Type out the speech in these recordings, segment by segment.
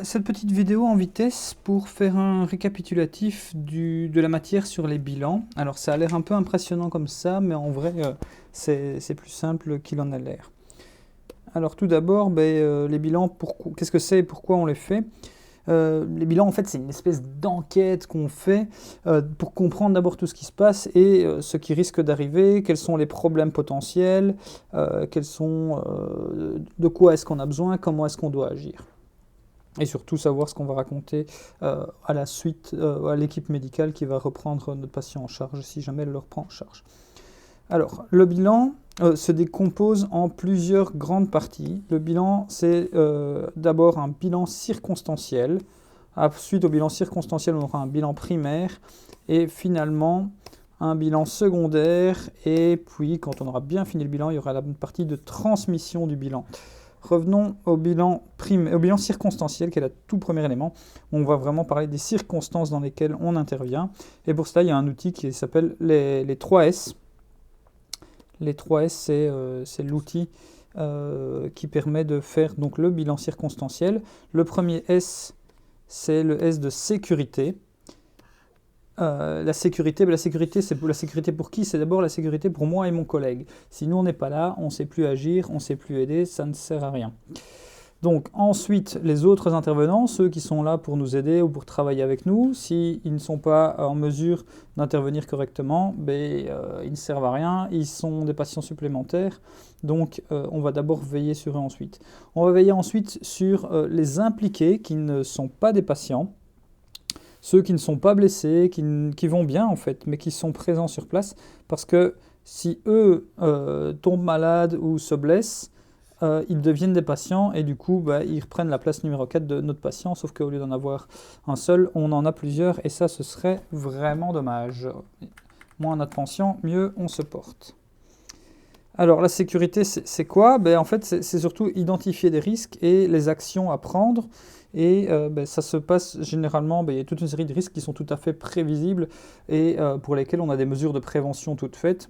Cette petite vidéo en vitesse pour faire un récapitulatif de la matière sur les bilans. Alors ça a l'air un peu impressionnant comme ça, mais en vrai c'est plus simple qu'il en a l'air. Alors tout d'abord, les bilans, qu'est-ce que c'est et pourquoi on les fait? Les bilans, en fait, c'est une espèce d'enquête qu'on fait pour comprendre d'abord tout ce qui se passe et ce qui risque d'arriver, quels sont les problèmes potentiels, de quoi est-ce qu'on a besoin, comment est-ce qu'on doit agir. Et surtout savoir ce qu'on va raconter à la suite à l'équipe médicale qui va reprendre notre patient en charge si jamais elle le reprend en charge. Alors, le bilan se décompose en plusieurs grandes parties. Le bilan, c'est d'abord un bilan circonstanciel. Ensuite, au bilan circonstanciel, on aura un bilan primaire et finalement un bilan secondaire. Et puis, quand on aura bien fini le bilan, il y aura la partie de transmission du bilan. Revenons au bilan circonstanciel, qui est le tout premier élément. On va vraiment parler des circonstances dans lesquelles on intervient. Et pour cela, il y a un outil qui s'appelle les 3 S. Les 3 S, c'est l'outil qui permet de faire donc, le bilan circonstanciel. Le premier S, c'est le S de sécurité. La sécurité, c'est la sécurité pour qui? C'est d'abord la sécurité pour moi et mon collègue. Si nous on n'est pas là, on ne sait plus agir, on ne sait plus aider, ça ne sert à rien. Donc ensuite, les autres intervenants, ceux qui sont là pour nous aider ou pour travailler avec nous, s'ils ne sont pas en mesure d'intervenir correctement, ils ne servent à rien, ils sont des patients supplémentaires, donc on va d'abord veiller sur eux ensuite. On va veiller ensuite sur les impliqués qui ne sont pas des patients, ceux qui ne sont pas blessés, qui vont bien en fait, mais qui sont présents sur place, parce que si eux tombent malades ou se blessent, ils deviennent des patients et du coup ils reprennent la place numéro 4 de notre patient, sauf qu'au lieu d'en avoir un seul, on en a plusieurs et ça ce serait vraiment dommage. Moins on a de patients, mieux on se porte. Alors la sécurité c'est quoi? En fait c'est surtout identifier des risques et les actions à prendre. Et ça se passe généralement, il y a toute une série de risques qui sont tout à fait prévisibles et pour lesquels on a des mesures de prévention toutes faites,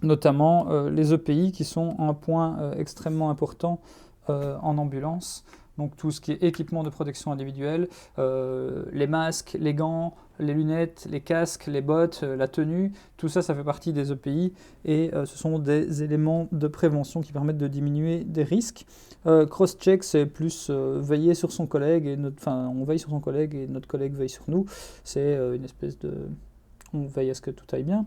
notamment les EPI qui sont un point extrêmement important en ambulance. Donc tout ce qui est équipement de protection individuelle, les masques, les gants, les lunettes, les casques, les bottes, la tenue, tout ça, ça fait partie des EPI et ce sont des éléments de prévention qui permettent de diminuer des risques. Cross-check, c'est plus veiller sur son collègue, on veille sur son collègue et notre collègue veille sur nous. C'est une espèce de... on veille à ce que tout aille bien.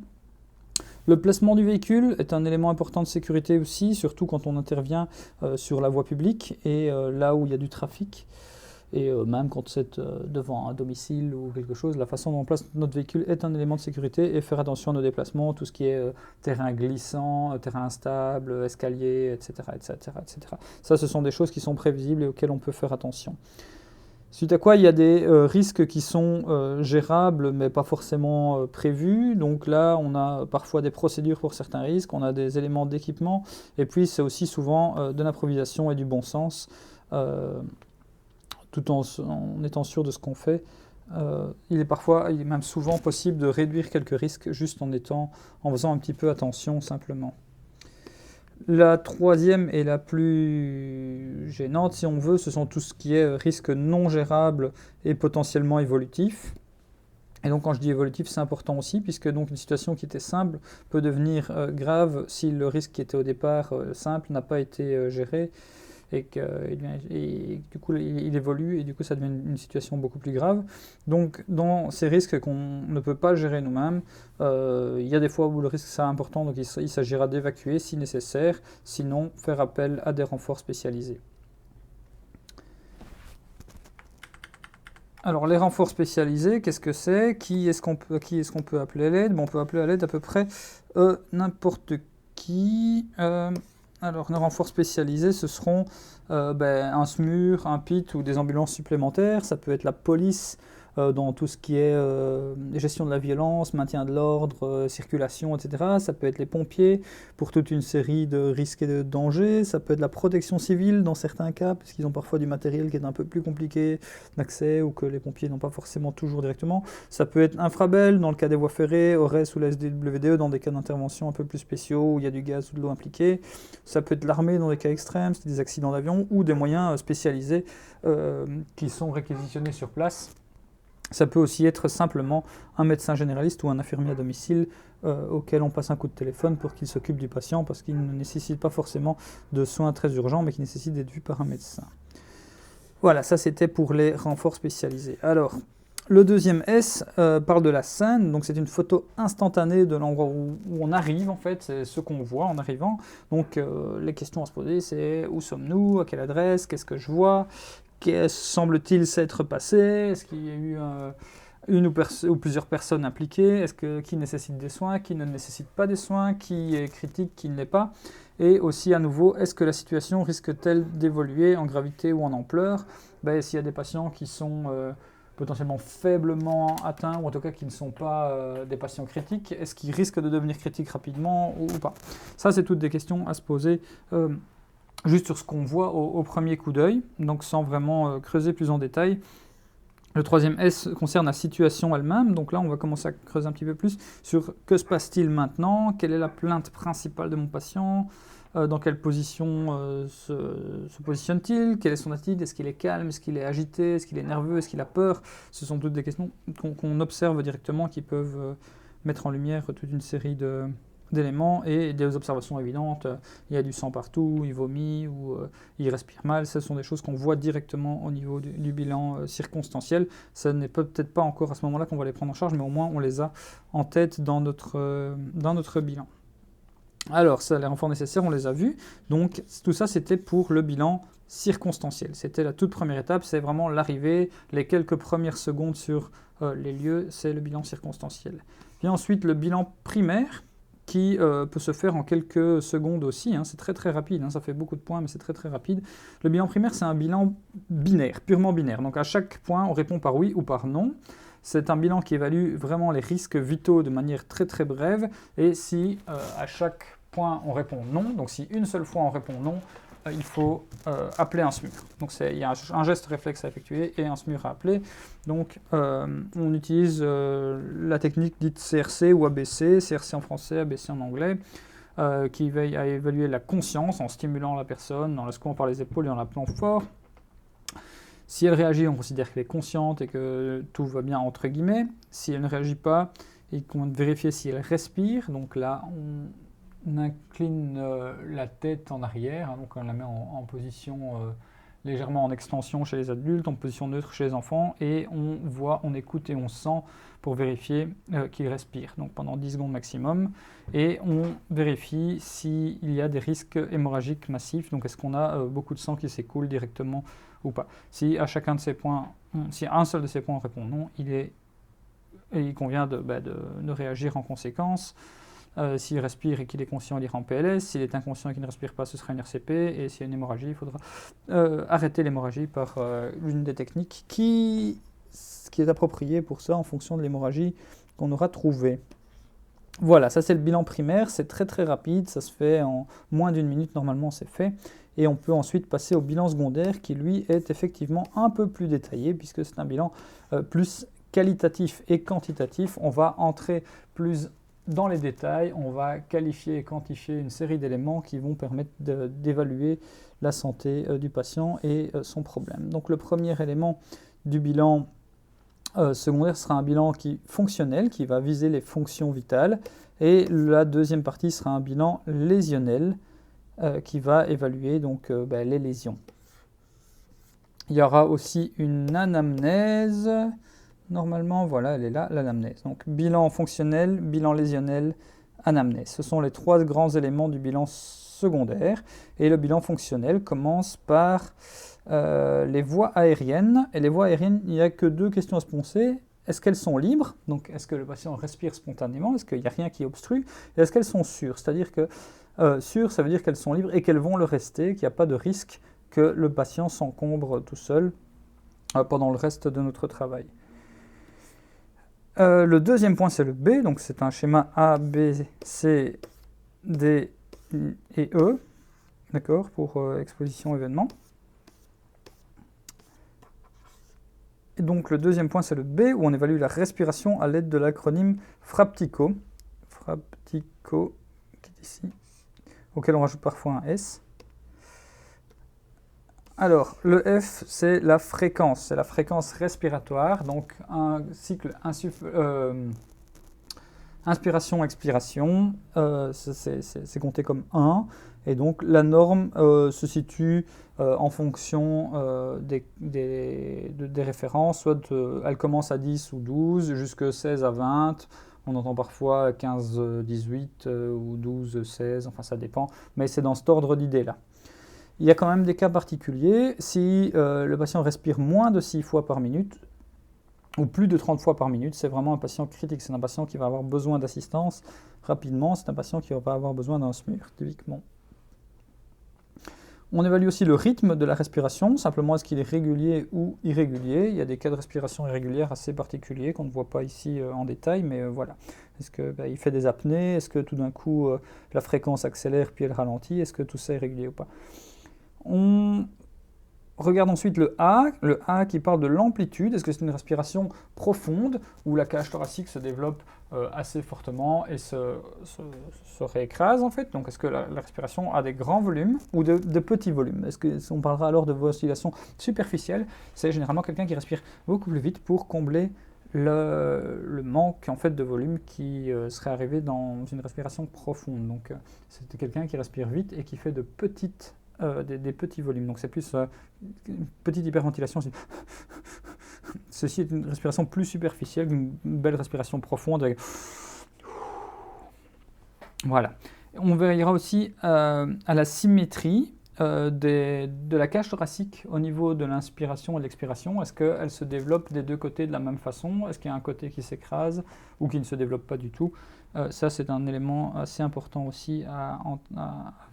Le placement du véhicule est un élément important de sécurité aussi, surtout quand on intervient sur la voie publique et là où il y a du trafic. Et même quand c'est devant un domicile ou quelque chose, la façon dont on place notre véhicule est un élément de sécurité et faire attention à nos déplacements, tout ce qui est terrain glissant, terrain instable, escalier, etc., etc., etc. Ça, ce sont des choses qui sont prévisibles et auxquelles on peut faire attention. Suite à quoi, il y a des risques qui sont gérables, mais pas forcément prévus. Donc là, on a parfois des procédures pour certains risques, on a des éléments d'équipement, et puis c'est aussi souvent de l'improvisation et du bon sens, tout en étant sûr de ce qu'on fait. Il est même souvent possible de réduire quelques risques juste en faisant un petit peu attention simplement. La troisième et la plus gênante, si on veut, ce sont tout ce qui est risque non gérable et potentiellement évolutif. Et donc quand je dis évolutif, c'est important aussi, puisque donc une situation qui était simple peut devenir grave si le risque qui était au départ simple n'a pas été géré et du coup il évolue et du coup ça devient une situation beaucoup plus grave. Donc dans ces risques qu'on ne peut pas gérer nous-mêmes, il y a des fois où le risque c'est important, donc il s'agira d'évacuer si nécessaire, sinon faire appel à des renforts spécialisés. Alors les renforts spécialisés, qu'est-ce que c'est? Qui est-ce qu'on peut appeler à l'aide? On peut appeler à l'aide à peu près n'importe qui. Alors, nos renforts spécialisés, ce seront un SMUR, un PIT ou des ambulances supplémentaires. Ça peut être la police dans tout ce qui est gestion de la violence, maintien de l'ordre, circulation, etc. Ça peut être les pompiers pour toute une série de risques et de dangers. Ça peut être la protection civile dans certains cas, parce qu'ils ont parfois du matériel qui est un peu plus compliqué d'accès ou que les pompiers n'ont pas forcément toujours directement. Ça peut être Infrabel dans le cas des voies ferrées, ORES ou la SDWDE dans des cas d'intervention un peu plus spéciaux où il y a du gaz ou de l'eau impliquée. Ça peut être l'armée dans des cas extrêmes, c'est des accidents d'avion ou des moyens spécialisés qui sont réquisitionnés sur place. Ça peut aussi être simplement un médecin généraliste ou un infirmier à domicile auquel on passe un coup de téléphone pour qu'il s'occupe du patient parce qu'il ne nécessite pas forcément de soins très urgents mais qui nécessite d'être vu par un médecin. Voilà, ça c'était pour les renforts spécialisés. Alors, le deuxième S parle de la scène, donc c'est une photo instantanée de l'endroit où on arrive en fait, c'est ce qu'on voit en arrivant. Donc les questions à se poser c'est où sommes-nous, à quelle adresse, qu'est-ce que je vois, semble-t-il s'être passé, est-ce qu'il y a eu une ou plusieurs personnes impliquées, qui nécessite des soins, qui ne nécessite pas des soins, qui est critique, qui ne l'est pas. Et aussi à nouveau, est-ce que la situation risque-t-elle d'évoluer en gravité ou en ampleur? S'il y a des patients qui sont potentiellement faiblement atteints, ou en tout cas qui ne sont pas des patients critiques, est-ce qu'ils risquent de devenir critiques rapidement ou pas? Ça, c'est toutes des questions à se poser juste sur ce qu'on voit au premier coup d'œil, donc sans vraiment creuser plus en détail. Le troisième S concerne la situation elle-même, donc là on va commencer à creuser un petit peu plus sur que se passe-t-il maintenant, quelle est la plainte principale de mon patient, dans quelle position se positionne-t-il, quelle est son attitude, est-ce qu'il est calme, est-ce qu'il est agité, est-ce qu'il est nerveux, est-ce qu'il a peur. Ce sont toutes des questions qu'on observe directement qui peuvent mettre en lumière toute une série d'éléments et des observations évidentes. Il y a du sang partout, il vomit ou il respire mal. Ce sont des choses qu'on voit directement au niveau du bilan circonstanciel. Ça n'est peut-être pas encore à ce moment-là qu'on va les prendre en charge, mais au moins on les a en tête dans notre bilan. Alors, ça, les renforts nécessaires, on les a vus. Donc, tout ça, c'était pour le bilan circonstanciel. C'était la toute première étape, c'est vraiment l'arrivée, les quelques premières secondes sur les lieux, c'est le bilan circonstanciel. Puis ensuite, le bilan primaire, qui peut se faire en quelques secondes aussi, c'est très très rapide, ça fait beaucoup de points, mais c'est très très rapide. Le bilan primaire, c'est un bilan binaire, purement binaire. Donc, à chaque point, on répond par oui ou par non. C'est un bilan qui évalue vraiment les risques vitaux de manière très très brève, et si à chaque point on répond non, donc si une seule fois on répond non, il faut appeler un SMUR. Donc il y a un geste réflexe à effectuer et un SMUR à appeler. Donc on utilise la technique dite CRC ou ABC, CRC en français, ABC en anglais, qui veille à évaluer la conscience en stimulant la personne, en la secouant par les épaules et en l'appelant fort. Si elle réagit, on considère qu'elle est consciente et que tout va bien entre guillemets. Si elle ne réagit pas, il convient de vérifier si elle respire. Donc là, on incline la tête en arrière, donc on la met en position légèrement en extension chez les adultes, en position neutre chez les enfants, et on voit, on écoute et on sent pour vérifier qu'il respire. Donc pendant 10 secondes maximum, et on vérifie s'il y a des risques hémorragiques massifs, donc est-ce qu'on a beaucoup de sang qui s'écoule directement ou pas. Si à chacun de ces points, si à un seul de ces points on répond non, il convient de réagir en conséquence. S'il respire et qu'il est conscient, il ira en PLS. S'il est inconscient et qu'il ne respire pas, ce sera une RCP. Et s'il y a une hémorragie, il faudra arrêter l'hémorragie par l'une des techniques qui est appropriée pour ça en fonction de l'hémorragie qu'on aura trouvée. Voilà, ça c'est le bilan primaire, c'est très très rapide, ça se fait en moins d'une minute, normalement c'est fait. Et on peut ensuite passer au bilan secondaire qui lui est effectivement un peu plus détaillé puisque c'est un bilan plus qualitatif et quantitatif. On va entrer plus dans les détails, on va qualifier et quantifier une série d'éléments qui vont permettre d'évaluer la santé du patient et son problème. Donc le premier élément du bilan secondaire sera un bilan fonctionnel qui va viser les fonctions vitales et la deuxième partie sera un bilan lésionnel qui va évaluer donc, les lésions. Il y aura aussi une anamnèse. Normalement, voilà, elle est là, l'anamnèse. Donc, bilan fonctionnel, bilan lésionnel, anamnèse. Ce sont les trois grands éléments du bilan secondaire. Et le bilan fonctionnel commence par les voies aériennes. Et les voies aériennes, il n'y a que deux questions à se poser. Est-ce qu'elles sont libres? Donc, est-ce que le patient respire spontanément? Est-ce qu'il n'y a rien qui obstrue? Et est-ce qu'elles sont sûres? C'est-à-dire que sûres, ça veut dire qu'elles sont libres et qu'elles vont le rester, qu'il n'y a pas de risque que le patient s'encombre tout seul pendant le reste de notre travail. Le deuxième point, c'est le B, donc c'est un schéma A, B, C, D et E, d'accord, pour exposition événement. Et donc le deuxième point, c'est le B, où on évalue la respiration à l'aide de l'acronyme FRAPTICO. FRAPTICO, qui est ici, auquel on rajoute parfois un S. Alors, le F, c'est la fréquence respiratoire, donc un cycle inspiration-expiration, c'est compté comme 1, et donc la norme se situe en fonction des références, soit elle commence à 10 ou 12, jusqu'à 16 à 20, on entend parfois 15, 18 ou 12, 16, enfin ça dépend, mais c'est dans cet ordre d'idée-là. Il y a quand même des cas particuliers. Si le patient respire moins de 6 fois par minute, ou plus de 30 fois par minute, c'est vraiment un patient critique. C'est un patient qui va avoir besoin d'assistance rapidement. C'est un patient qui va avoir besoin d'un SMUR, typiquement. On évalue aussi le rythme de la respiration. Simplement, est-ce qu'il est régulier ou irrégulier? Il y a des cas de respiration irrégulière assez particuliers qu'on ne voit pas ici en détail, mais voilà. Est-ce qu'il fait des apnées? Est-ce que tout d'un coup, la fréquence accélère puis elle ralentit? Est-ce que tout ça est régulier ou pas? On regarde ensuite le A qui parle de l'amplitude. Est-ce que c'est une respiration profonde où la cage thoracique se développe assez fortement et se réécrase en fait? Donc est-ce que la respiration a des grands volumes ou de petits volumes? On parlera alors de oscillations superficielles. C'est généralement quelqu'un qui respire beaucoup plus vite pour combler le manque en fait de volume qui serait arrivé dans une respiration profonde. Donc c'est quelqu'un qui respire vite et qui fait de petites des petits volumes. Donc c'est plus une petite hyperventilation. Ceci est une respiration plus superficielle, une belle respiration profonde. Avec... Voilà. On verra aussi à la symétrie de la cage thoracique au niveau de l'inspiration et de l'expiration. Est-ce qu'elle se développe des deux côtés de la même façon? Est-ce qu'il y a un côté qui s'écrase ou qui ne se développe pas du tout? Ça, c'est un élément assez important aussi à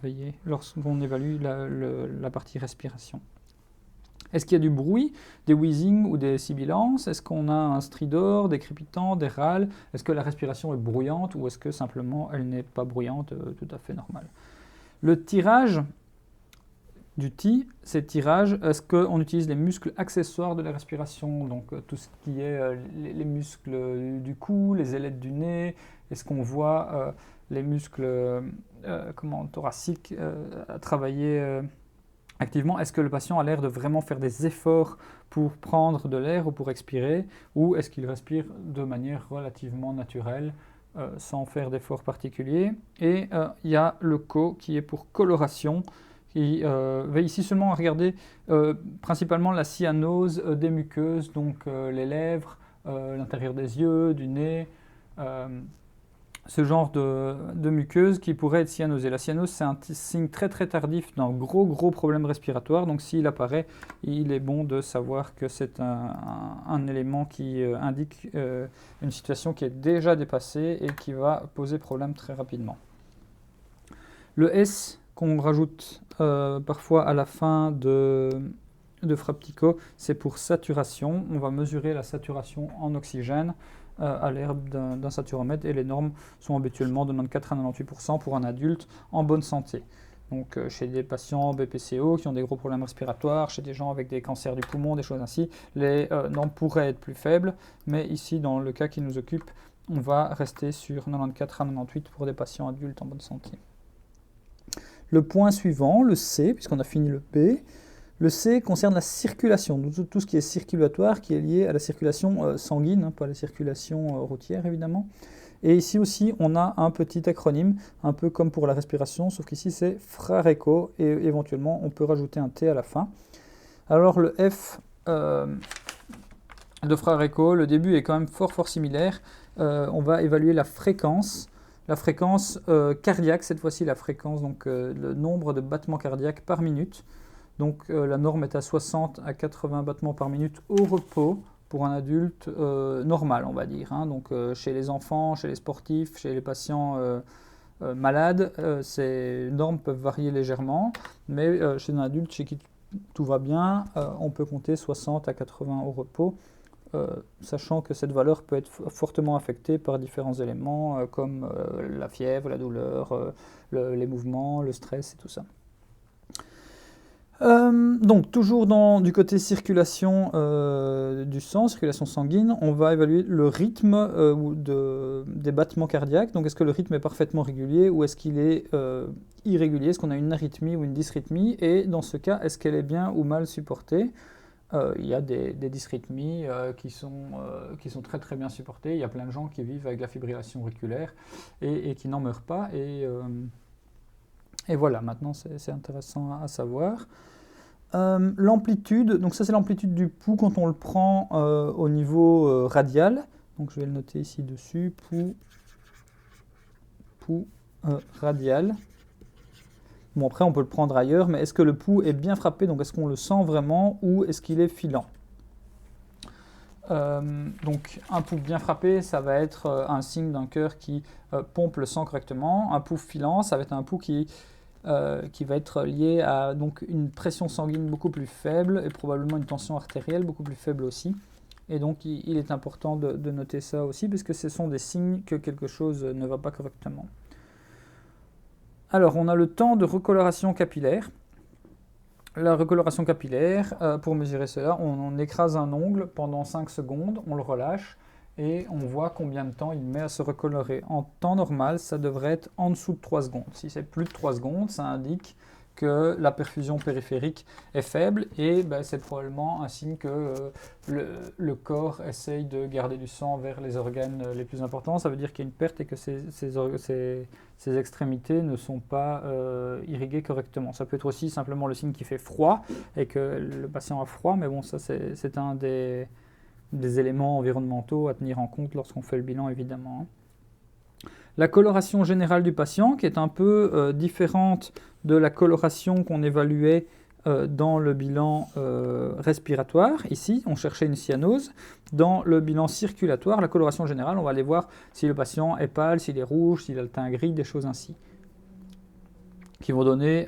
veiller lorsqu'on évalue la partie respiration. Est-ce qu'il y a du bruit, des wheezing ou des sibilances? Est-ce qu'on a un stridor, des crépitants, des râles? Est-ce que la respiration est bruyante ou est-ce que simplement elle n'est pas bruyante, tout à fait normale? Le tirage du T, c'est tirage. Est-ce qu'on utilise les muscles accessoires de la respiration? Donc tout ce qui est les muscles du cou, les ailettes du nez. Est-ce qu'on voit les muscles thoraciques travailler activement? Est-ce que le patient a l'air de vraiment faire des efforts pour prendre de l'air ou pour expirer? Ou est-ce qu'il respire de manière relativement naturelle sans faire d'efforts particuliers? Et il y a le CO qui est pour coloration, qui va ici seulement à regarder principalement la cyanose des muqueuses, donc les lèvres, l'intérieur des yeux, du nez, ce genre de muqueuse qui pourrait être cyanosée. La cyanose, c'est un signe très très tardif d'un gros problème respiratoire, donc s'il apparaît, il est bon de savoir que c'est un élément qui indique une situation qui est déjà dépassée et qui va poser problème très rapidement. Le S qu'on rajoute parfois à la fin de FRAPTICO, c'est pour saturation. On va mesurer la saturation en oxygène à l'air d'un saturomètre et les normes sont habituellement de 94 à 98% pour un adulte en bonne santé. Donc chez des patients BPCO qui ont des gros problèmes respiratoires, chez des gens avec des cancers du poumon, des choses ainsi, les normes pourraient être plus faibles, mais ici dans le cas qui nous occupe, on va rester sur 94 à 98 pour des patients adultes en bonne santé. Le point suivant, le C, puisqu'on a fini le B, le C concerne la circulation, tout ce qui est circulatoire, qui est lié à la circulation sanguine, pas à la circulation routière évidemment. Et ici aussi, on a un petit acronyme, un peu comme pour la respiration, sauf qu'ici c'est FRARECO, et éventuellement on peut rajouter un T à la fin. Alors le F de FRARECO, le début est quand même fort similaire. On va évaluer la fréquence cardiaque, cette fois-ci la fréquence, donc le nombre de battements cardiaques par minute. Donc la norme est à 60 à 80 battements par minute au repos pour un adulte normal, on va dire. Hein. Donc chez les enfants, chez les sportifs, chez les patients malades, ces normes peuvent varier légèrement, mais chez un adulte chez qui tout va bien, on peut compter 60 à 80 au repos sachant que cette valeur peut être fortement affectée par différents éléments comme la fièvre, la douleur, les mouvements, le stress et tout ça. Donc toujours du côté circulation du sang, circulation sanguine, on va évaluer le rythme des battements cardiaques. Donc est-ce que le rythme est parfaitement régulier ou est-ce qu'il est irrégulier? Est-ce qu'on a une arythmie ou une dysrythmie? Et dans ce cas, est-ce qu'elle est bien ou mal supportée? Il y a des dysrythmies qui sont très très bien supportées. Il y a plein de gens qui vivent avec la fibrillation auriculaire et qui n'en meurent pas. Et voilà, maintenant c'est intéressant à savoir. L'amplitude, donc ça c'est l'amplitude du pouls quand on le prend au niveau radial. Donc je vais le noter ici dessus, pouls radial. Bon, après on peut le prendre ailleurs, mais est-ce que le pouls est bien frappé? Donc est-ce qu'on le sent vraiment ou est-ce qu'il est filant? Donc un pouls bien frappé, ça va être un signe d'un cœur qui pompe le sang correctement. Un pouls filant, ça va être un pouls qui va être lié à donc, une pression sanguine beaucoup plus faible et probablement une tension artérielle beaucoup plus faible aussi. Et donc il est important de noter ça aussi, puisque ce sont des signes que quelque chose ne va pas correctement. Alors on a le temps de recoloration capillaire. La recoloration capillaire, pour mesurer cela, on écrase un ongle pendant 5 secondes, on le relâche, et on voit combien de temps il met à se recolorer. En temps normal, ça devrait être en dessous de 3 secondes. Si c'est plus de 3 secondes, ça indique que la perfusion périphérique est faible et c'est probablement un signe que le corps essaye de garder du sang vers les organes les plus importants. Ça veut dire qu'il y a une perte et que ces extrémités ne sont pas irriguées correctement. Ça peut être aussi simplement le signe qui fait froid et que le patient a froid, mais bon, ça c'est un des éléments environnementaux à tenir en compte lorsqu'on fait le bilan, évidemment. La coloration générale du patient, qui est un peu différente de la coloration qu'on évaluait dans le bilan respiratoire. Ici, on cherchait une cyanose. Dans le bilan circulatoire, la coloration générale, on va aller voir si le patient est pâle, s'il est rouge, s'il a le teint gris, des choses ainsi, qui vont donner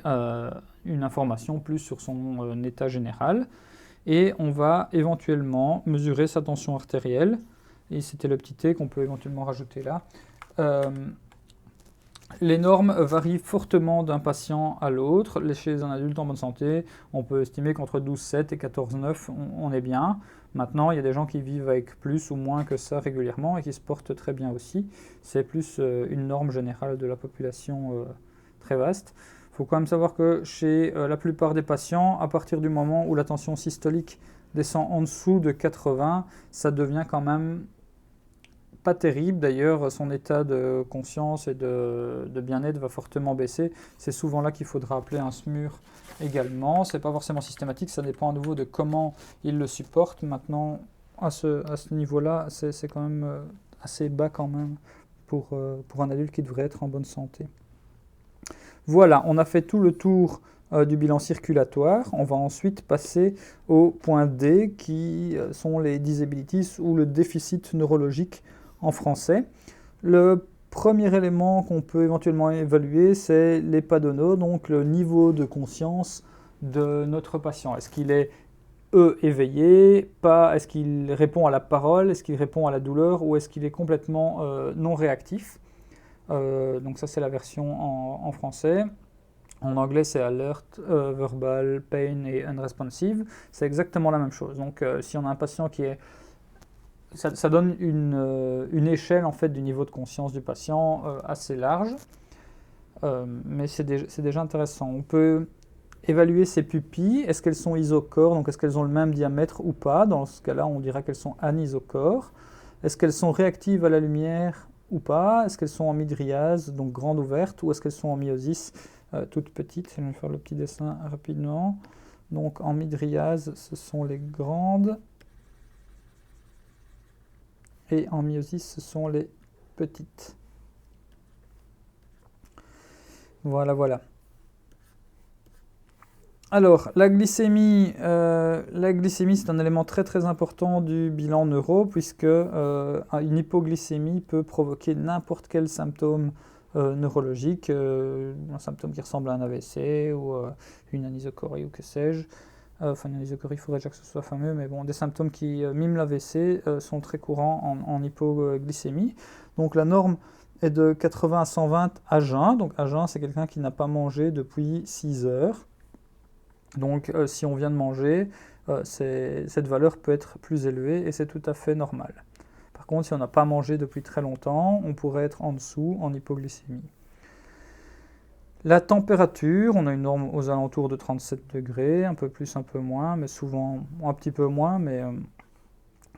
une information plus sur son état général. Et on va éventuellement mesurer sa tension artérielle. Et c'était le petit t qu'on peut éventuellement rajouter là. Les normes varient fortement d'un patient à l'autre. Chez un adulte en bonne santé, on peut estimer qu'entre 12,7 et 14,9, on est bien. Maintenant, il y a des gens qui vivent avec plus ou moins que ça régulièrement et qui se portent très bien aussi. C'est plus une norme générale de la population très vaste. Il faut quand même savoir que chez la plupart des patients, à partir du moment où la tension systolique descend en dessous de 80, ça devient quand même pas terrible. D'ailleurs, son état de conscience et de bien-être va fortement baisser. C'est souvent là qu'il faudra appeler un SMUR également. Ce n'est pas forcément systématique, ça dépend à nouveau de comment il le supporte. Maintenant, à ce niveau-là, c'est quand même assez bas quand même pour un adulte qui devrait être en bonne santé. Voilà, on a fait tout le tour du bilan circulatoire. On va ensuite passer au point D, qui sont les disabilities ou le déficit neurologique en français. Le premier élément qu'on peut éventuellement évaluer, c'est l'épadono, donc le niveau de conscience de notre patient. Est-ce qu'il est éveillé, pas, est-ce qu'il répond à la parole, est-ce qu'il répond à la douleur ou est-ce qu'il est complètement non réactif? Donc ça c'est la version en français. En anglais c'est alert, verbal, pain et unresponsive. C'est exactement la même chose. Donc si on a un patient qui est... Ça donne une échelle en fait du niveau de conscience du patient assez large. Mais c'est déjà intéressant. On peut évaluer ses pupilles. Est-ce qu'elles sont isocores, donc est-ce qu'elles ont le même diamètre ou pas? Dans ce cas-là, on dira qu'elles sont anisocores. Est-ce qu'elles sont réactives à la lumière ou pas? Est-ce qu'elles sont en mydriase, donc grande ouverte, ou est-ce qu'elles sont en myosis, toute petite? Je vais faire le petit dessin rapidement. Donc en mydriase, ce sont les grandes, et en myosis, ce sont les petites. Voilà. Alors, la glycémie, c'est un élément très très important du bilan neuro, puisque une hypoglycémie peut provoquer n'importe quel symptôme neurologique, un symptôme qui ressemble à un AVC ou une anisocorie ou que sais-je. Enfin, l'anésiochorie, il faudrait déjà que ce soit fameux, mais bon, des symptômes qui miment l'AVC sont très courants en hypoglycémie. Donc la norme est de 80 à 120 à jeun. Donc à jeun, c'est quelqu'un qui n'a pas mangé depuis 6 heures. Donc si on vient de manger, cette valeur peut être plus élevée et c'est tout à fait normal. Par contre, si on n'a pas mangé depuis très longtemps, on pourrait être en dessous en hypoglycémie. La température, on a une norme aux alentours de 37 degrés, un peu plus, un peu moins, mais souvent un petit peu moins, mais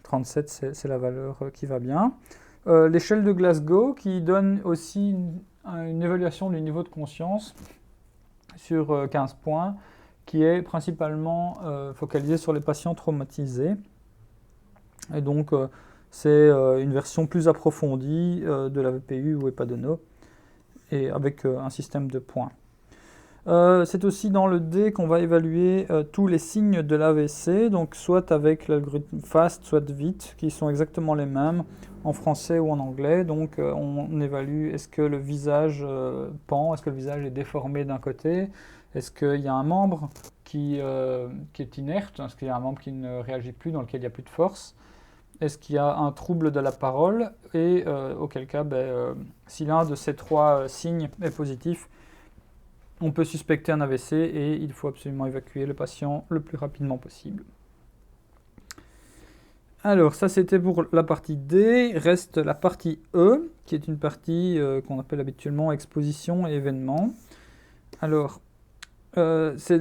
37 c'est la valeur qui va bien. L'échelle de Glasgow qui donne aussi une évaluation du niveau de conscience sur 15 points, qui est principalement focalisée sur les patients traumatisés. Et donc c'est une version plus approfondie de la VPU ou EPADENO, et avec un système de points. C'est aussi dans le D qu'on va évaluer tous les signes de l'AVC, donc soit avec l'algorithme FAST, soit vite, qui sont exactement les mêmes en français ou en anglais. Donc on évalue est-ce que le visage pend, est-ce que le visage est déformé d'un côté, est-ce qu'il y a un membre qui est inerte, est-ce qu'il y a un membre qui ne réagit plus, dans lequel il n'y a plus de force, est-ce qu'il y a un trouble de la parole, et auquel cas, si l'un de ces trois signes est positif, on peut suspecter un AVC et il faut absolument évacuer le patient le plus rapidement possible. Alors ça c'était pour la partie D, reste la partie E, qui est une partie qu'on appelle habituellement exposition et événement. Alors c'est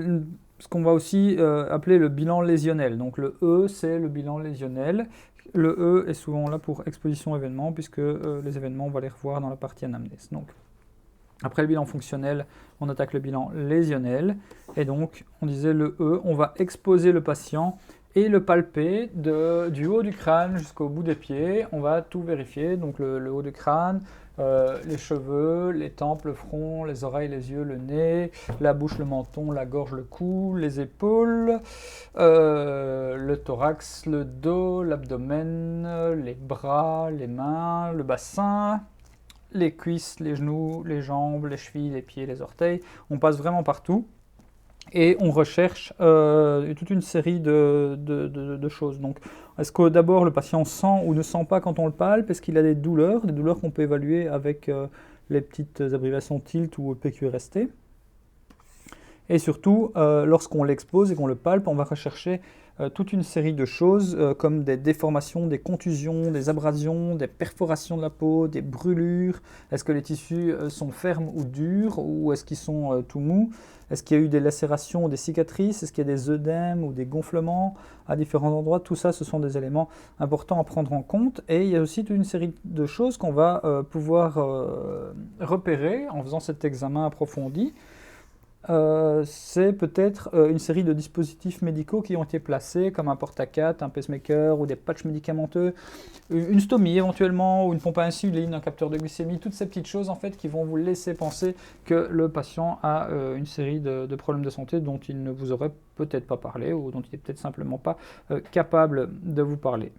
ce qu'on va aussi appeler le bilan lésionnel. Donc le E c'est le bilan lésionnel. Le E est souvent là pour exposition événement, puisque les événements on va les revoir dans la partie anamnèse. Donc après le bilan fonctionnel, on attaque le bilan lésionnel. Et donc, on disait le E, on va exposer le patient et le palper du haut du crâne jusqu'au bout des pieds. On va tout vérifier, donc le haut du crâne, les cheveux, les tempes, le front, les oreilles, les yeux, le nez, la bouche, le menton, la gorge, le cou, les épaules, le thorax, le dos, l'abdomen, les bras, les mains, le bassin, les cuisses, les genoux, les jambes, les chevilles, les pieds, les orteils. On passe vraiment partout et on recherche toute une série de choses. Donc, est-ce que d'abord le patient sent ou ne sent pas quand on le palpe? Est-ce qu'il a des douleurs qu'on peut évaluer avec les petites abréviations TILT ou PQRST? Et surtout, lorsqu'on l'expose et qu'on le palpe, on va rechercher toute une série de choses comme des déformations, des contusions, des abrasions, des perforations de la peau, des brûlures. Est-ce que les tissus sont fermes ou durs, ou est-ce qu'ils sont tout mous? Est-ce qu'il y a eu des lacérations ou des cicatrices? Est-ce qu'il y a des œdèmes ou des gonflements à différents endroits? Tout ça, ce sont des éléments importants à prendre en compte. Et il y a aussi toute une série de choses qu'on va pouvoir repérer en faisant cet examen approfondi. C'est peut-être une série de dispositifs médicaux qui ont été placés, comme un porte-à-4, un pacemaker ou des patchs médicamenteux, une stomie éventuellement, ou une pompe à insuline, un capteur de glycémie, toutes ces petites choses en fait qui vont vous laisser penser que le patient a une série de problèmes de santé dont il ne vous aurait peut-être pas parlé, ou dont il n'est peut-être simplement pas capable de vous parler.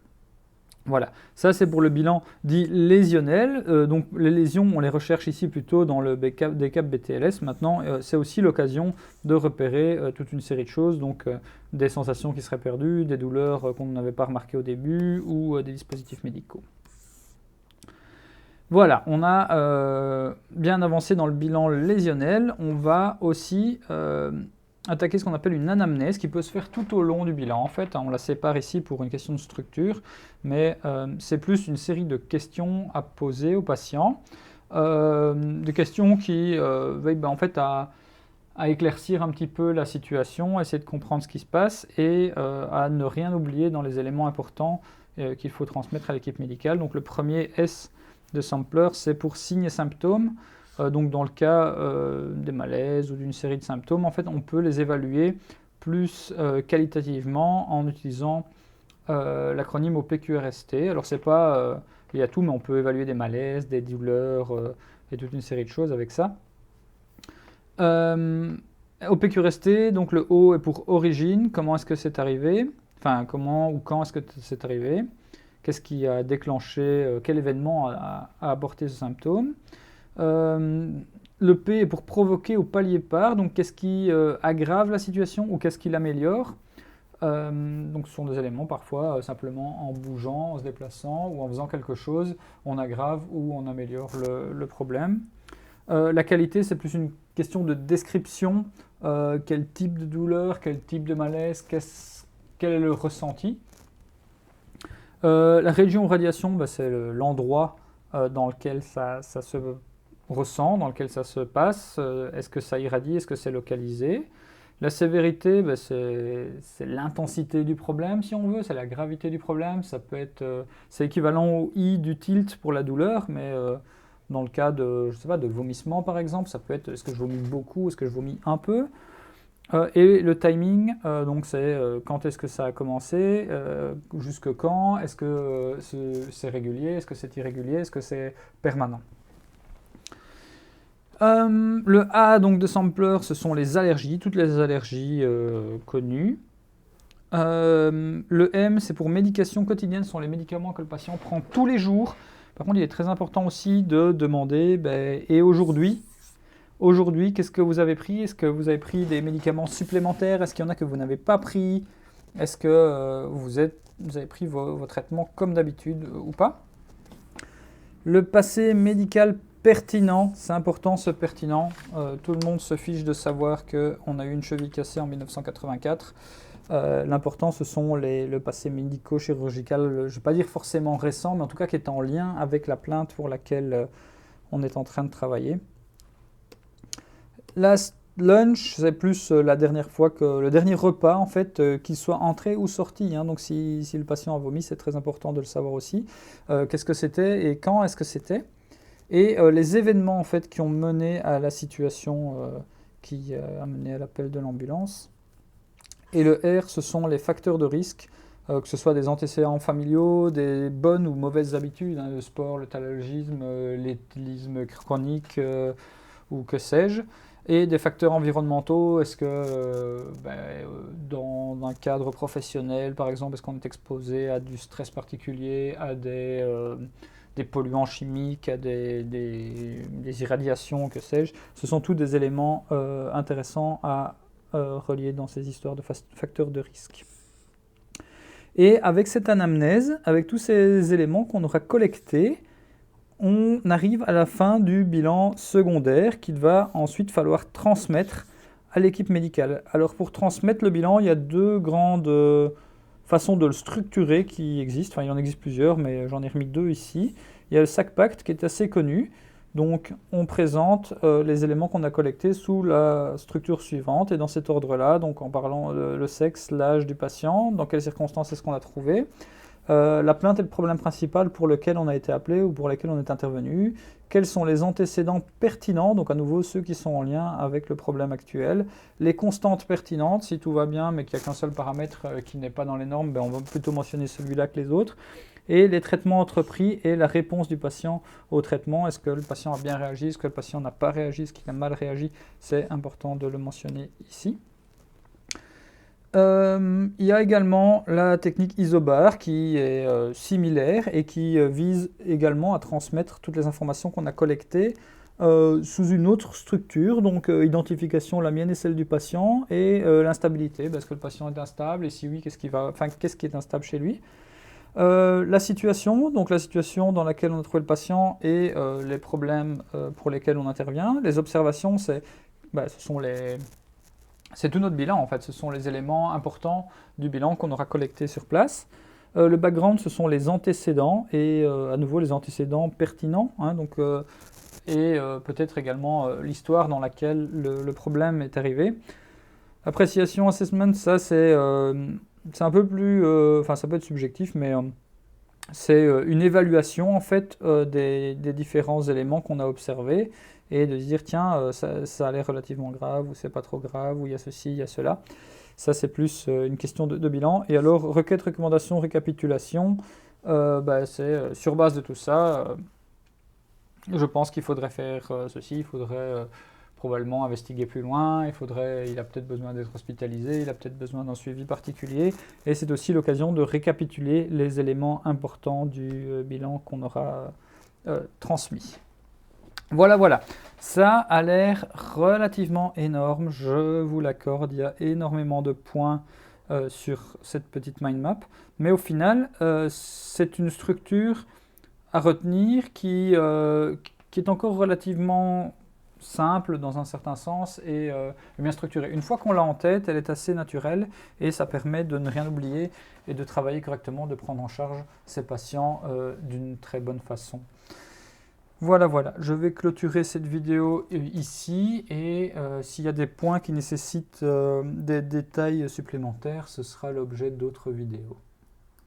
Voilà, ça c'est pour le bilan dit lésionnel. Donc les lésions, on les recherche ici plutôt dans le DCAP BTLS. Maintenant, c'est aussi l'occasion de repérer toute une série de choses, donc des sensations qui seraient perdues, des douleurs qu'on n'avait pas remarquées au début, ou des dispositifs médicaux. Voilà, on a bien avancé dans le bilan lésionnel. On va aussi attaquer ce qu'on appelle une anamnèse qui peut se faire tout au long du bilan. En fait, on la sépare ici pour une question de structure, mais c'est plus une série de questions à poser au patient, des questions qui veillent en fait à éclaircir un petit peu la situation, essayer de comprendre ce qui se passe et à ne rien oublier dans les éléments importants qu'il faut transmettre à l'équipe médicale. Donc le premier S de Sampler, c'est pour signes et symptômes. Donc dans le cas des malaises ou d'une série de symptômes, en fait, on peut les évaluer plus qualitativement en utilisant l'acronyme OPQRST. Alors c'est pas lié à tout, mais on peut évaluer des malaises, des douleurs et toute une série de choses avec ça. OPQRST, donc le O est pour origine, comment est-ce que c'est arrivé, enfin comment ou quand est-ce que c'est arrivé, qu'est-ce qui a déclenché, quel événement a apporté ce symptôme. Le P est pour provoquer ou pallier par, donc qu'est-ce qui aggrave la situation ou qu'est-ce qui l'améliore. Donc ce sont des éléments parfois simplement en bougeant, en se déplaçant ou en faisant quelque chose, on aggrave ou on améliore le problème. La qualité, c'est plus une question de description. Quel type de douleur, quel type de malaise, quel est le ressenti. La région radiation, c'est l'endroit dans lequel ça se ressent, dans lequel ça se passe. Est-ce que ça irradie, est-ce que c'est localisé? La sévérité, c'est l'intensité du problème, si on veut, c'est la gravité du problème. Ça peut être, c'est équivalent au I du tilt pour la douleur, mais dans le cas de, je sais pas, de vomissement par exemple, ça peut être est-ce que je vomis beaucoup, est-ce que je vomis un peu. Et le timing, donc c'est quand est-ce que ça a commencé, jusque quand, est-ce que c'est régulier, est-ce que c'est irrégulier, est-ce que c'est permanent. Le A donc de Sampler, ce sont les allergies, toutes les allergies connues. Le M, c'est pour médication quotidienne, ce sont les médicaments que le patient prend tous les jours. Par contre, il est très important aussi de demander, et aujourd'hui, qu'est-ce que vous avez pris? Est-ce que vous avez pris des médicaments supplémentaires? Est-ce qu'il y en a que vous n'avez pas pris? Est-ce que vous avez pris vos traitements comme d'habitude ou pas? Le passé médical pertinent, c'est important ce pertinent. Tout le monde se fiche de savoir qu'on a eu une cheville cassée en 1984. L'important, ce sont le passé médico-chirurgical, je ne vais pas dire forcément récent, mais en tout cas qui est en lien avec la plainte pour laquelle on est en train de travailler. La lunch, c'est plus la dernière fois que le dernier repas, en fait, qu'il soit entré ou sorti. Hein. Donc, si le patient a vomi, c'est très important de le savoir aussi. Qu'est-ce que c'était et quand est-ce que c'était? Et les événements, en fait, qui ont mené à la situation qui a mené à l'appel de l'ambulance. Et le R, ce sont les facteurs de risque, que ce soit des antécédents familiaux, des bonnes ou mauvaises habitudes, hein, le sport, le tabagisme, l'éthylisme chronique ou que sais-je. Et des facteurs environnementaux, est-ce que dans un cadre professionnel, par exemple, est-ce qu'on est exposé à du stress particulier, à des polluants chimiques, à des irradiations, que sais-je. Ce sont tous des éléments intéressants à relier dans ces histoires de facteurs de risque. Et avec cette anamnèse, avec tous ces éléments qu'on aura collectés, on arrive à la fin du bilan secondaire qu'il va ensuite falloir transmettre à l'équipe médicale. Alors pour transmettre le bilan, il y a deux grandes façons de le structurer qui existent. Enfin, il y en existe plusieurs, mais j'en ai remis deux ici. Il y a le SACPACT qui est assez connu. Donc on présente les éléments qu'on a collectés sous la structure suivante et dans cet ordre-là, donc en parlant le sexe, l'âge du patient, dans quelles circonstances est-ce qu'on l'a trouvé, la plainte est le problème principal pour lequel on a été appelé ou pour lequel on est intervenu, quels sont les antécédents pertinents, donc à nouveau ceux qui sont en lien avec le problème actuel, les constantes pertinentes, si tout va bien mais qu'il n'y a qu'un seul paramètre qui n'est pas dans les normes, on va plutôt mentionner celui-là que les autres, et les traitements entrepris et la réponse du patient au traitement. Est-ce que le patient a bien réagi? Est-ce que le patient n'a pas réagi? Est-ce qu'il a mal réagi? C'est important de le mentionner ici. Il y a également la technique isobar qui est similaire et qui vise également à transmettre toutes les informations qu'on a collectées sous une autre structure, donc identification, la mienne et celle du patient, et l'instabilité, est-ce que le patient est instable, et si oui, qu'est-ce qui est instable chez lui. La situation dans laquelle on a trouvé le patient et les problèmes pour lesquels on intervient. Les observations, c'est tout notre bilan en fait, ce sont les éléments importants du bilan qu'on aura collecté sur place. Le background, ce sont les antécédents et à nouveau les antécédents pertinents, hein, et peut-être également l'histoire dans laquelle le problème est arrivé. Appréciation, assessment, ça c'est un peu plus, ça peut être subjectif, mais c'est une évaluation en fait des différents éléments qu'on a observés et de se dire tiens ça a l'air relativement grave ou c'est pas trop grave ou il y a ceci, il y a cela. Ça c'est plus une question de bilan. Et alors requête, recommandation, récapitulation, c'est sur base de tout ça, je pense qu'il faudrait faire ceci, il faudrait probablement investiguer plus loin, il a peut-être besoin d'être hospitalisé, il a peut-être besoin d'un suivi particulier, et c'est aussi l'occasion de récapituler les éléments importants du bilan qu'on aura transmis. Voilà, ça a l'air relativement énorme, je vous l'accorde, il y a énormément de points sur cette petite mind map. Mais au final, c'est une structure à retenir qui est encore relativement simple dans un certain sens et bien structurée. Une fois qu'on l'a en tête, elle est assez naturelle et ça permet de ne rien oublier et de travailler correctement, de prendre en charge ses patients d'une très bonne façon. Voilà, je vais clôturer cette vidéo ici et s'il y a des points qui nécessitent des détails supplémentaires, ce sera l'objet d'autres vidéos.